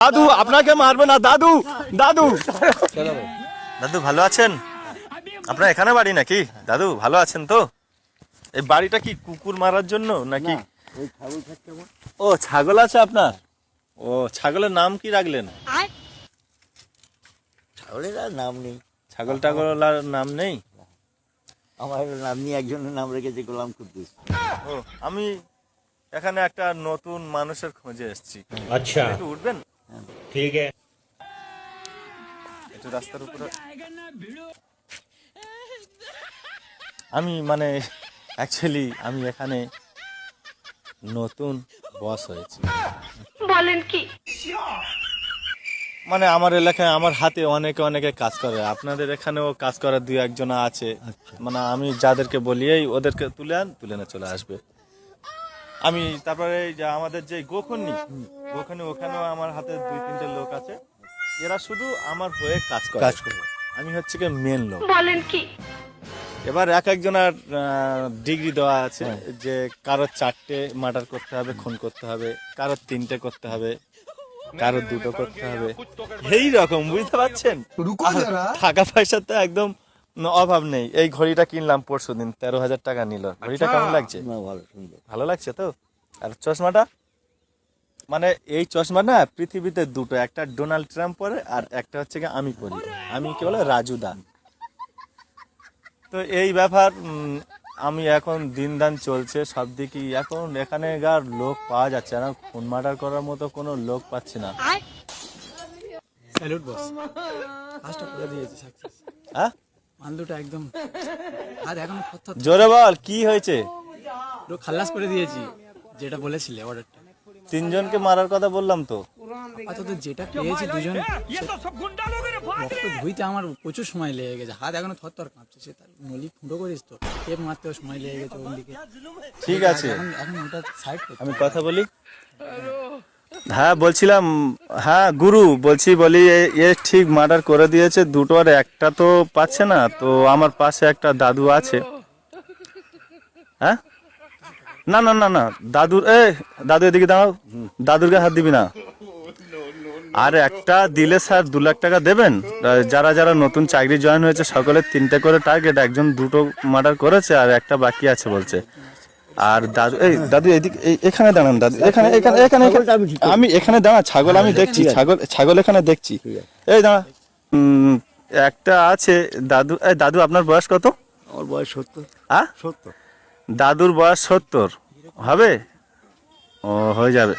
দাদু আপনাকে মারবে না দাদু। দাদু দাদু ভালো আছেন? আপনার এখানে বাড়ি নাকি? দাদু ভালো আছেন তো? এই বাড়িটা কি কুকুর মারার জন্য নাকি? ও ছাগল আছে আপনার? ও ছাগলের নাম কি রাখলেন? ছাগলের আর নাম নেই, ছাগল টাগলার নাম নেই? আমার নাম নিয়ে একজনের নাম রেখেছে গোলাম কুদ্দুস। ও আমি এখানে একটা নতুন মানুষের খোঁজে এসেছি। अच्छा একটু উঠবেন? ठीक है। একটু রাস্তার উপরে আমি মানে অ্যাকচুয়ালি আমি এখানে নতুন বস হয়েছি। বলেন কি? মানে আমার এলাকায় আমার হাতে অনেকে কাজ করে, আপনাদের এখানেও কাজ করার দুই একজন আছে। মানে আমি যাদেরকে বলি এই ওদেরকে তুলে এনে চলে আসবে। আমি তারপরে এই যে আমাদের যে গোখনি ওখানেও আমার হাতে 2-3টে লোক আছে, এরা শুধু আমার হয়ে কাজ করে। আমি হচ্ছে কি মেন লোক। বলেন কি? এবার এক একজনের ডিগ্রি দেওয়া আছে যে কারোর 4টে মার্ডার করতে হবে, খুন করতে হবে, কারোর 3টে করতে হবে, কারোর 2টো করতে হবে, এই রকম বুঝতে পারছেন। টাকা পয়সা তো একদম অভাব নেই। এই ঘড়িটা কিনলাম পরশুদিন, 13,000 টাকা নিল। ঘড়িটা কেমন লাগছে? ভালো, সুন্দর। ভালো লাগছে তো? আর চশমাটা, মানে এই চশমা না পৃথিবীতে দুটো, একটা ডোনাল্ড ট্রাম্প পরে আর একটা হচ্ছে কি আমি পরি। আমি কি বলে রাজু দা। তো এই ব্যাপার আমি এখন দিন চলছে সব দিকই, এখন এখানেকার লোক পাওয়া যাচ্ছে না, খুন মার্ডার করার মতো কোনো লোক পাচ্ছি না। স্যালুট বস, কাজটা করে দিয়েছে সাকসেস। হ্যাঁ মালদুটা একদম আর এখন জোরে বল কি হয়েছে? পুরো খালাস করে দিয়েছি, যেটা বলেছিলে অর্ডারটা। 3জনকে মারার কথা বললাম তো। আপাতত যেটা পেয়েছি দুজন, রক্ত ধুইতে আমার প্রচুর সময় লেগে গেছে, হাত এখনো থরথর কাঁপছে। সে তার নলি ফুটো করিস তো, টেপ মারতেও সময় লেগে গেছে ওদিকে। ঠিক আছে এখন ওটা সাইড করতে আমি কথা বলি। হ্যাঁ বলছিলাম, হ্যাঁ গুরু বলি এ ঠিক মার্ডার করে দিয়েছে, দুটো আর একটা তো পাচ্ছে না। তো আমার পাশে একটা দাদু আছে। হ্যাঁ না না না না দাদুর দাদু এদিকে দাঁড়াও, দাদুর গায়ে হাত দিবি না। আর একটা দিলে স্যার 2 লাখ টাকা দেবেন। যারা যারা নতুন চাকরি জয়েন হয়েছে সকলের 3টে করে টার্গেট, একজন 2টো মার্ডার করেছে আর একটা বাকি আছে বলছে। আর দাদু দাদু এদিকে এখানে দাঁড়ান, দাদু এখানে এখানে এখানে আমি এখানে দাঁড়া, ছাগল আমি দেখছি, ছাগল এখানে দেখছি। এই দাঁড়া, একটা আছে দাদু। দাদু আপনার বয়স কত? আমার বয়স 70। হ্যাঁ 70। দাদুর বয়স 70 হবে? ও হয়ে যাবে।